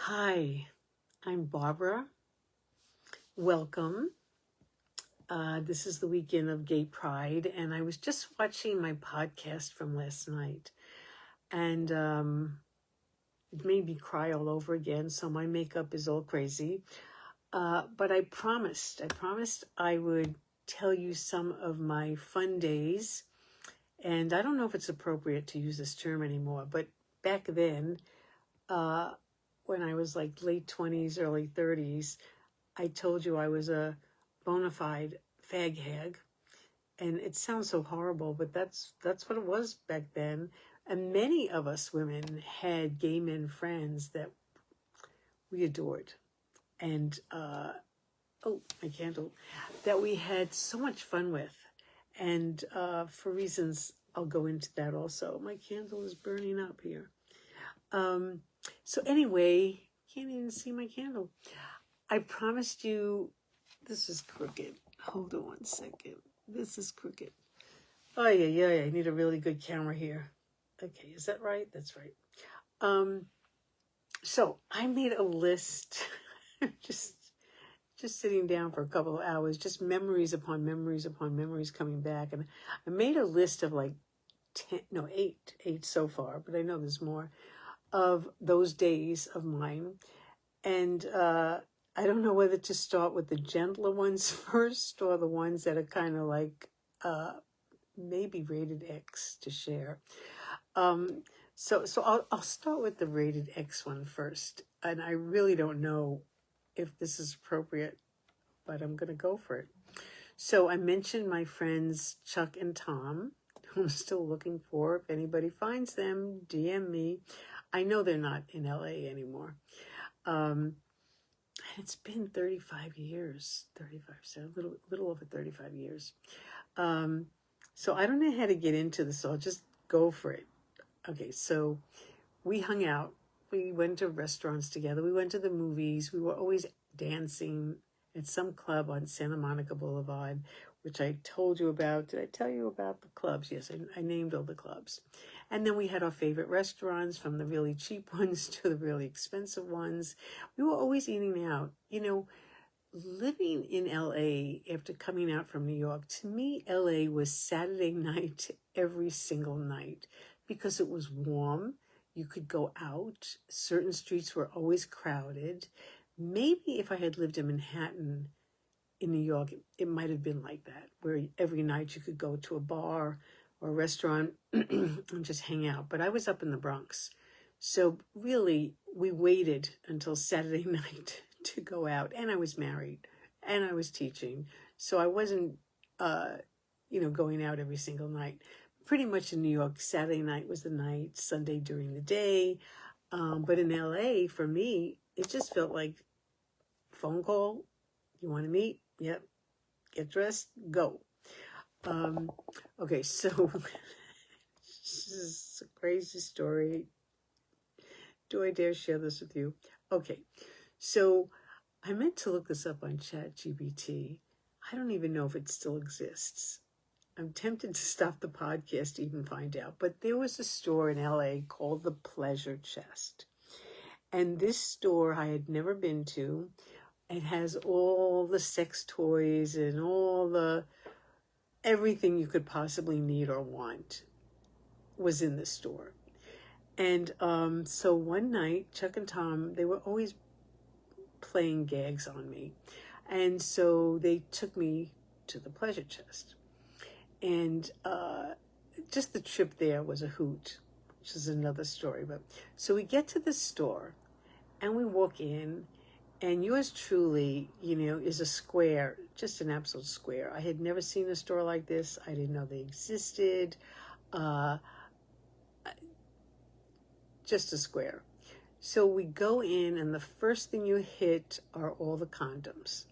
Hi, I'm Barbara. Welcome. This is the weekend of Gay Pride, and I was just watching my podcast from last night, and it made me cry all over again, so my makeup is all crazy. But I promised I would tell you some of my fun days, and I don't know if it's appropriate to use this term anymore, but back then, when I was like late 20s, early 30s, I told you I was a bona fide fag hag, and it sounds so horrible, but that's what it was back then. And many of us women had gay men friends that we adored, and oh, my candle, that we had so much fun with, and for reasons I'll go into that also. My candle is burning up here. So anyway, can't even see my candle. I promised you. This is crooked. Hold on 1 second. This is crooked. Oh, yeah. I need a really good camera here. Okay, is that right? That's right. So I made a list, just sitting down for a couple of hours, just memories upon memories upon memories coming back. And I made a list of like 8 so far, but I know there's more, of those days of mine. And I don't know whether to start with the gentler ones first or the ones that are kind of like maybe rated X to share. So I'll start with the rated X one first. And I really don't know if this is appropriate, but I'm going to go for it. So I mentioned my friends Chuck and Tom, who I'm still looking for. If anybody finds them, DM me. I know they're not in LA anymore. And it's been 35 years, 35, so a little over 35 years. So I don't know how to get into this, so I'll just go for it. Okay, so we hung out. We went to restaurants together. We went to the movies. We were always dancing at some club on Santa Monica Boulevard, which I told you about. Did I tell you about the clubs? Yes, I named all the clubs. And then we had our favorite restaurants, from the really cheap ones to the really expensive ones. We were always eating out. You know, living in LA after coming out from New York, to me, LA was Saturday night every single night because it was warm. You could go out. Certain streets were always crowded. Maybe if I had lived in Manhattan, in New York, it might have been like that, where every night you could go to a bar or a restaurant and just hang out. But I was up in the Bronx. So really, we waited until Saturday night to go out. And I was married and I was teaching. So I wasn't, going out every single night. Pretty much in New York, Saturday night was the night, Sunday during the day. But in LA, for me, it just felt like phone call. You want to meet? Yep. Get dressed, go. Okay, so this is a crazy story. Do I dare share this with you? Okay, so I meant to look this up on ChatGPT. I don't even know if it still exists. I'm tempted to stop the podcast to even find out. But there was a store in LA called the Pleasure Chest. And this store I had never been to. It has all the sex toys and all the everything you could possibly need or want was in the store. And so one night, Chuck and Tom, they were always playing gags on me. And so they took me to the Pleasure Chest. And just the trip there was a hoot, which is another story. But so we get to the store and we walk in, and yours truly, is a square, just an absolute square. I had never seen a store like this. I didn't know they existed. Just a square. So we go in, and the first thing you hit are all the condoms.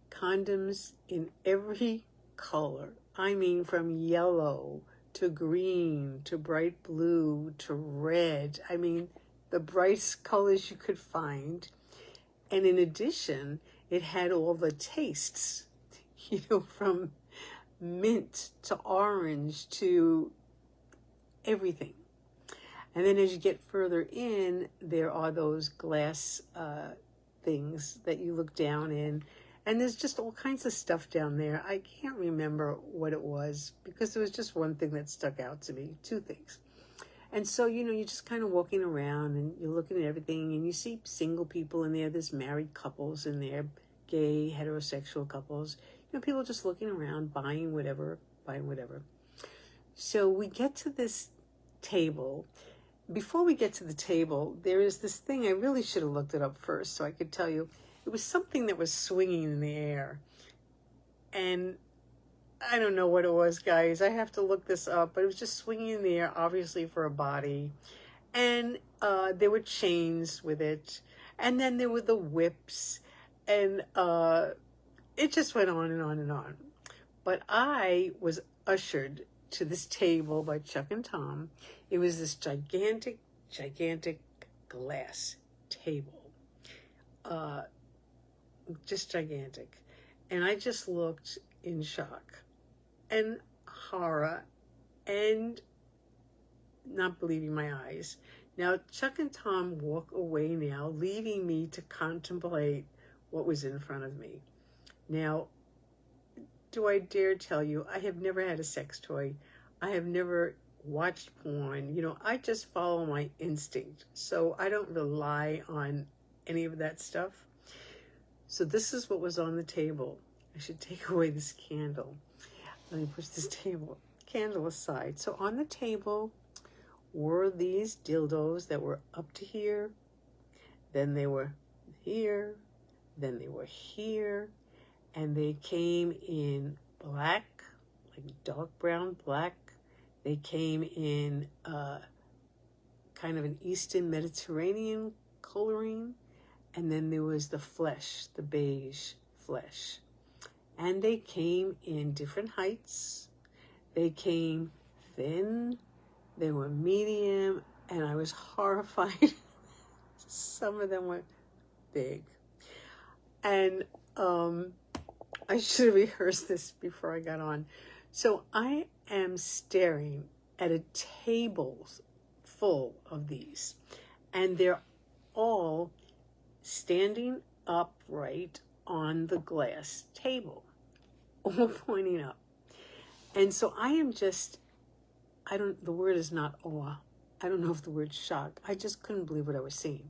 Condoms in every color. I mean, from yellow to green to bright blue to red. I mean, the brightest colors you could find. And in addition, it had all the tastes, from mint to orange to everything. And then as you get further in, there are those glass things that you look down in. And there's just all kinds of stuff down there. I can't remember what it was because there was just one thing that stuck out to me, two things. And so, you're just kind of walking around and you're looking at everything and you see single people in there. There's married couples in there, gay, heterosexual couples. People just looking around, buying whatever. So we get to this table. Before we get to the table, there is this thing. I really should have looked it up first so I could tell you. It was something that was swinging in the air. And I don't know what it was, guys. I have to look this up. But it was just swinging in the air, obviously for a body. And there were chains with it. And then there were the whips. And it just went on and on and on. But I was ushered to this table by Chuck and Tom. It was this gigantic glass table. Just gigantic. And I just looked in shock and horror and not believing my eyes. Now, Chuck and Tom walk away now, leaving me to contemplate what was in front of me. Now, do I dare tell you, I have never had a sex toy. I have never watched porn. I just follow my instinct. So I don't rely on any of that stuff. So this is what was on the table. I should take away this candle. Let me push this candle aside. So on the table were these dildos that were up to here. Then they were here. Then they were here. And they came in black, like dark brown black. They came in kind of an Eastern Mediterranean coloring. And then there was the flesh, the beige flesh. And they came in different heights. They came thin. They were medium. And I was horrified. Some of them were big. And I should have rehearsed this before I got on. So I am staring at a table full of these. And they're all standing upright on the glass table, all pointing up. And so I am just, the word is not awe. I don't know if the word's shock. I just couldn't believe what I was seeing.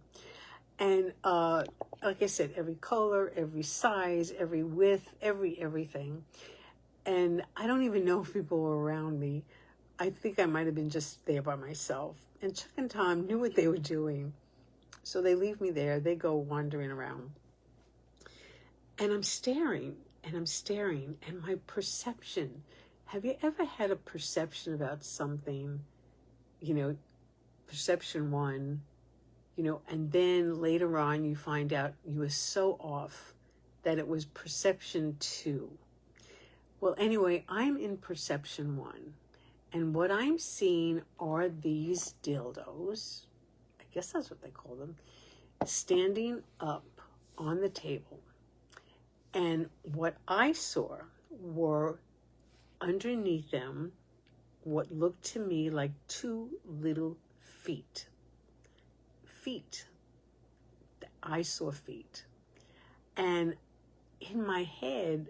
And like I said, every color, every size, every width, everything. And I don't even know if people were around me. I think I might have been just there by myself. And Chuck and Tom knew what they were doing. So they leave me there. They go wandering around. And I'm staring, and my perception. Have you ever had a perception about something, perception one, and then later on you find out you were so off that it was perception two? Well, anyway, I'm in perception one. And what I'm seeing are these dildos, I guess that's what they call them, standing up on the table. And what I saw were underneath them what looked to me like two little feet. I saw feet. And in my head,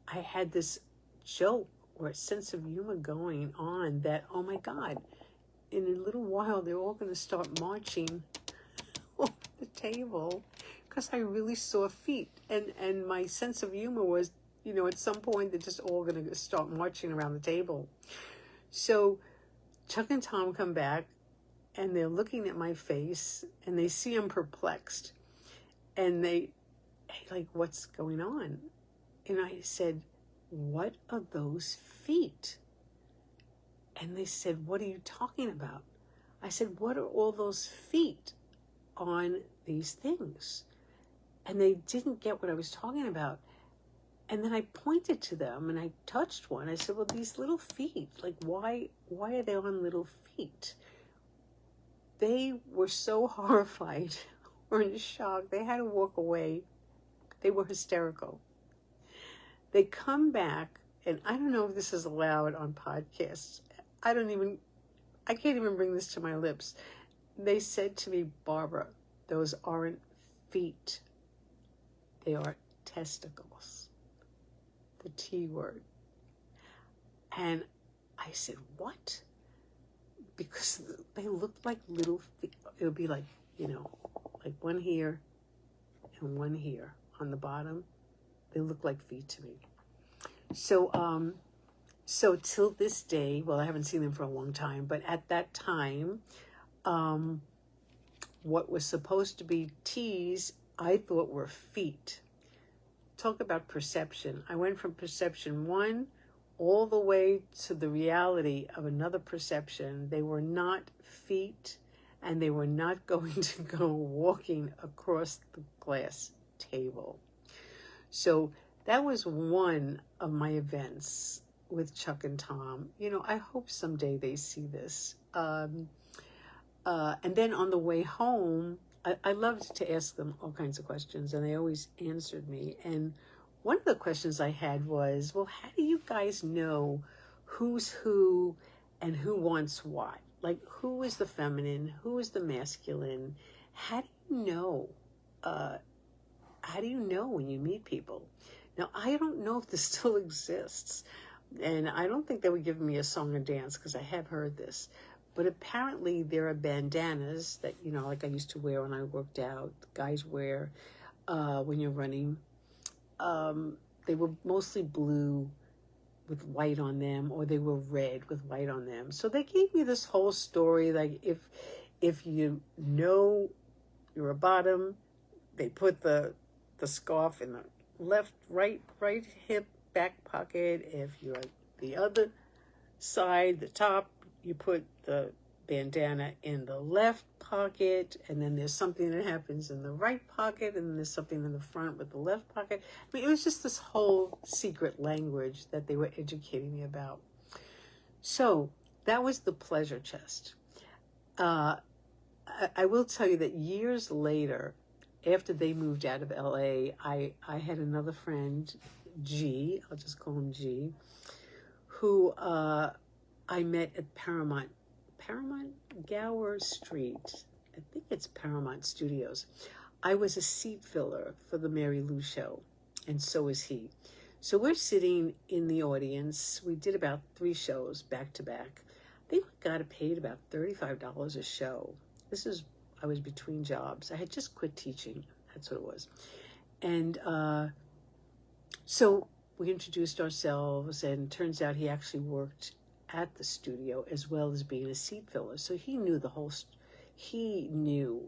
I had this joke or a sense of humor going on that, oh my God, in a little while, they're all going to start marching over the table because I really saw feet. And my sense of humor was, at some point, they're just all going to start marching around the table. So Chuck and Tom come back, and they're looking at my face, and they see I'm perplexed. And hey, like, what's going on? And I said, what are those feet? And they said, what are you talking about? I said, what are all those feet on these things? And they didn't get what I was talking about. And then I pointed to them and I touched one. I said, well, these little feet, like, why are they on little feet? They were so horrified or in shock. They had to walk away. They were hysterical. They come back, and I don't know if this is allowed on podcasts. I don't even I can't even bring this to my lips. They said to me, Barbara, those aren't feet. They are testicles. The T word. And I said, what? Because they looked like little feet. It would be like, like one here and one here on the bottom. They look like feet to me. So till this day, well, I haven't seen them for a long time, but at that time, what was supposed to be T's, I thought were feet. Talk about perception. I went from perception 1 all the way to the reality of another perception. They were not feet, and they were not going to go walking across the glass table. So that was one of my events with Chuck and Tom. I hope someday they see this. And then on the way home, I loved to ask them all kinds of questions, and they always answered me. And one of the questions I had was, well, how do you guys know who's who and who wants what? Like, who is the feminine? Who is the masculine? How do you know? How do you know when you meet people? Now, I don't know if this still exists, and I don't think they would give me a song and dance because I have heard this. But apparently there are bandanas that, like I used to wear when I worked out, guys wear when you're running. They were mostly blue with white on them, or they were red with white on them. So they gave me this whole story, like if you know you're a bottom, they put the scarf in the right hip back pocket. If you're the other side, the top, you put the bandana in the left pocket, and then there's something that happens in the right pocket, and then there's something in the front with the left pocket. I mean, it was just this whole secret language that they were educating me about. So that was the pleasure chest. I will tell you that years later, after they moved out of LA, I had another friend, G, I'll just call him G, who I met at Paramount Gower Street. I think it's Paramount Studios. I was a seat filler for the Mary Lou show, and so was he. So we're sitting in the audience. We did about 3 shows back to back. I think we got paid about $35 a show. I was between jobs. I had just quit teaching. That's what it was. And so we introduced ourselves, and turns out he actually worked at the studio as well as being a seat filler. So he knew he knew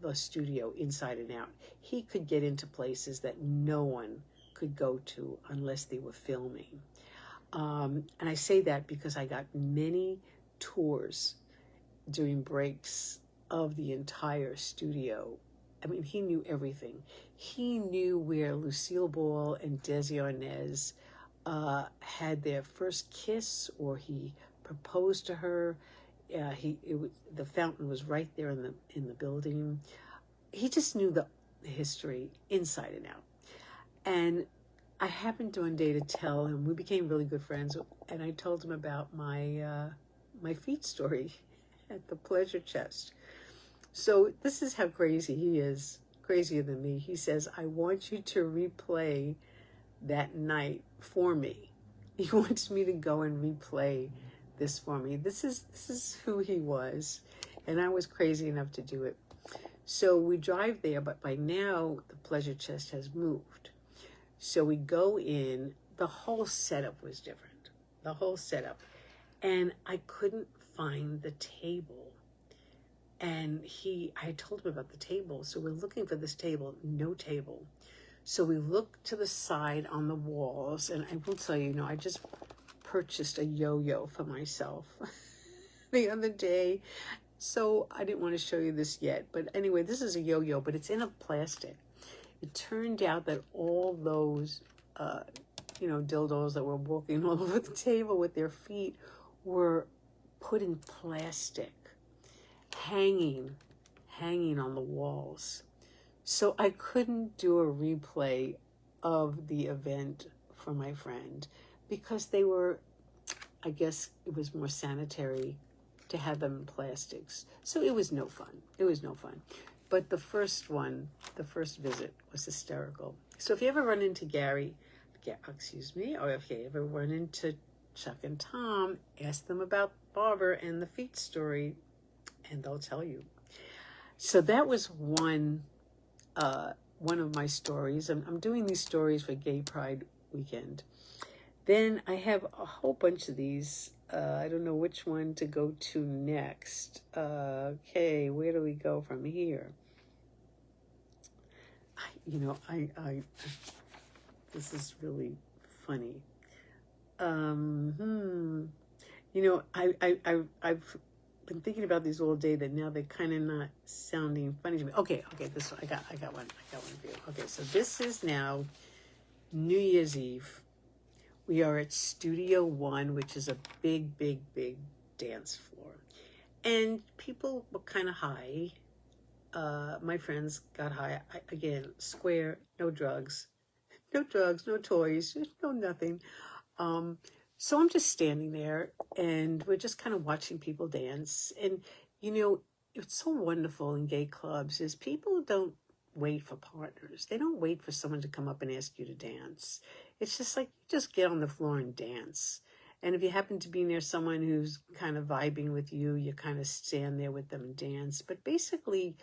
the studio inside and out. He could get into places that no one could go to unless they were filming. And I say that because I got many tours during breaks of the entire studio. I mean, he knew everything. He knew where Lucille Ball and Desi Arnaz had their first kiss, or he proposed to her. The fountain was right there in the building. He just knew the history inside and out. And I happened one day to tell him, we became really good friends, and I told him about my feet story at the pleasure chest. So this is how crazy he is, crazier than me. He says, I want you to replay that night for me. He wants me to go and replay this for me. This is who he was, and I was crazy enough to do it. So we drive there, but by now the pleasure chest has moved. So we go in. The whole setup was different. The whole setup. And I couldn't find the table. And I told him about the table. So we're looking for this table, no table. So we look to the side on the walls, and I will tell you, I just purchased a yo-yo for myself the other day. So I didn't want to show you this yet. But anyway, this is a yo-yo, but it's in a plastic. It turned out that all those, dildos that were walking all over the table with their feet were put in plastic, hanging on the walls. So I couldn't do a replay of the event for my friend because they were, I guess it was more sanitary to have them in plastics. So it was no fun. It was no fun. But the first visit was hysterical. So if you ever run into or if you ever run into Chuck and Tom, ask them about Barbara and the feet story, and they'll tell you. So that was one of my stories. I'm doing these stories for Gay Pride weekend. Then I have a whole bunch of these. I don't know which one to go to next. Okay, where do we go from here? This is really funny. I've been thinking about these all day, that now they're kind of not sounding funny to me. Okay, this one, I got one for you. Okay, so this is now New Year's Eve. We are at Studio One, which is a big, big, big dance floor. And people were kind of high. My friends got high. Again, square, no drugs, no toys, no nothing. So I'm just standing there, and we're just kind of watching people dance. And, it's so wonderful in gay clubs is people don't wait for partners. They don't wait for someone to come up and ask you to dance. It's just like, just get on the floor and dance. And if you happen to be near someone who's kind of vibing with you, you kind of stand there with them and dance. But basically,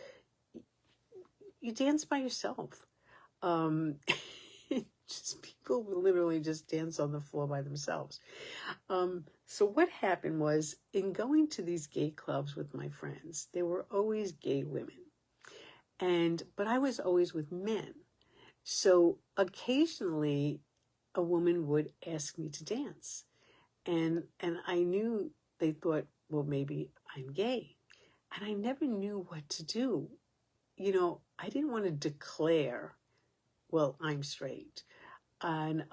you dance by yourself. Just people will literally just dance on the floor by themselves. So what happened was, in going to these gay clubs with my friends, there were always gay women. But I was always with men. So occasionally a woman would ask me to dance. And I knew they thought, well, maybe I'm gay. And I never knew what to do. I didn't want to declare, well, I'm straight. And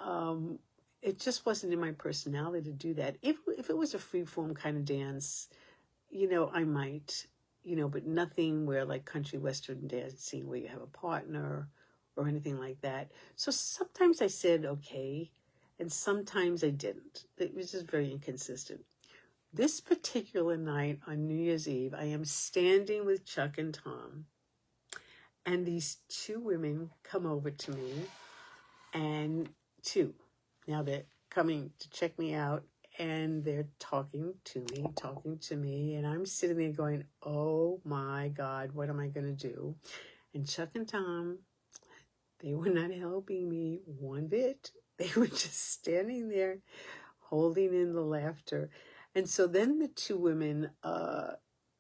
it just wasn't in my personality to do that. If it was a free-form kind of dance, I might, but nothing where like country western dancing where you have a partner or anything like that. So sometimes I said okay, and sometimes I didn't. It was just very inconsistent. This particular night on New Year's Eve, I am standing with Chuck and Tom, and these two women come over to me, and now they're coming to check me out, and they're talking to me, and I'm sitting there going, oh my God, what am I going to do? And Chuck and Tom, they were not helping me one bit. They were just standing there holding in the laughter. And so then the two women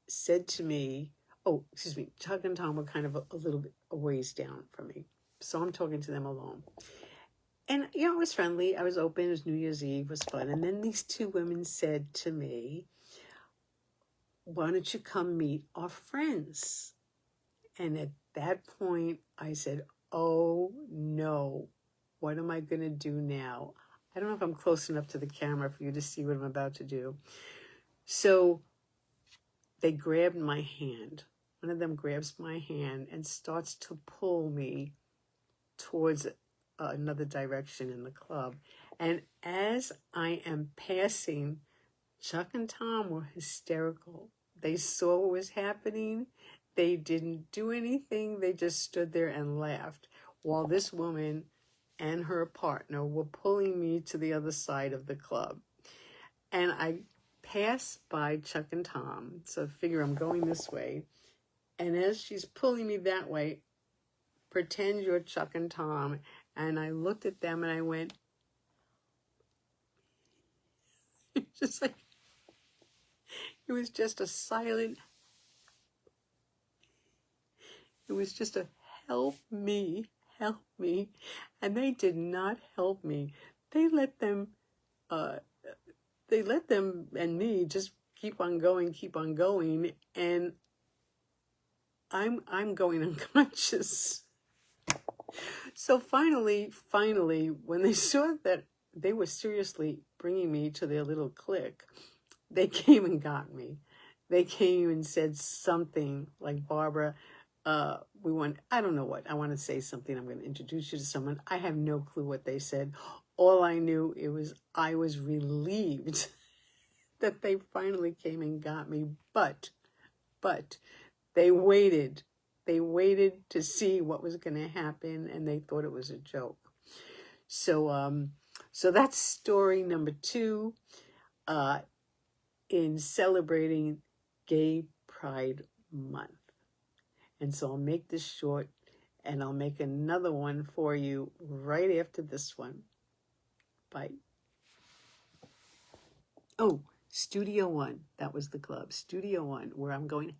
said to me, Chuck and Tom were kind of a little bit a ways down from me. So I'm talking to them alone. And, it was friendly. I was open. It was New Year's Eve. It was fun. And then these two women said to me, why don't you come meet our friends? And at that point, I said, oh, no. What am I going to do now? I don't know if I'm close enough to the camera for you to see what I'm about to do. So they grabbed my hand. One of them grabs my hand and starts to pull me towards another direction in the club. And as I am passing, Chuck and Tom were hysterical. They saw what was happening. They didn't do anything. They just stood there and laughed while this woman and her partner were pulling me to the other side of the club. And I passed by Chuck and Tom, so I figure I'm going this way. And as she's pulling me that way, pretend you're Chuck and Tom. And I looked at them and I went, just like, it was just a silent, it was just a help me. And they did not help me. They let them and me just keep on going. And I'm going unconscious. So finally, when they saw that they were seriously bringing me to their little clique, they came and got me. They came and said something like, Barbara, I don't know what, I want to say something, I'm going to introduce you to someone. I have no clue what they said. All I knew, I was relieved that they finally came and got me. But they waited. They waited to see what was going to happen, and they thought it was a joke. So that's story number 2 in celebrating Gay Pride Month. And so I'll make this short, and I'll make another one for you right after this one. Bye. Oh, Studio One. That was the club. Studio One, where I'm going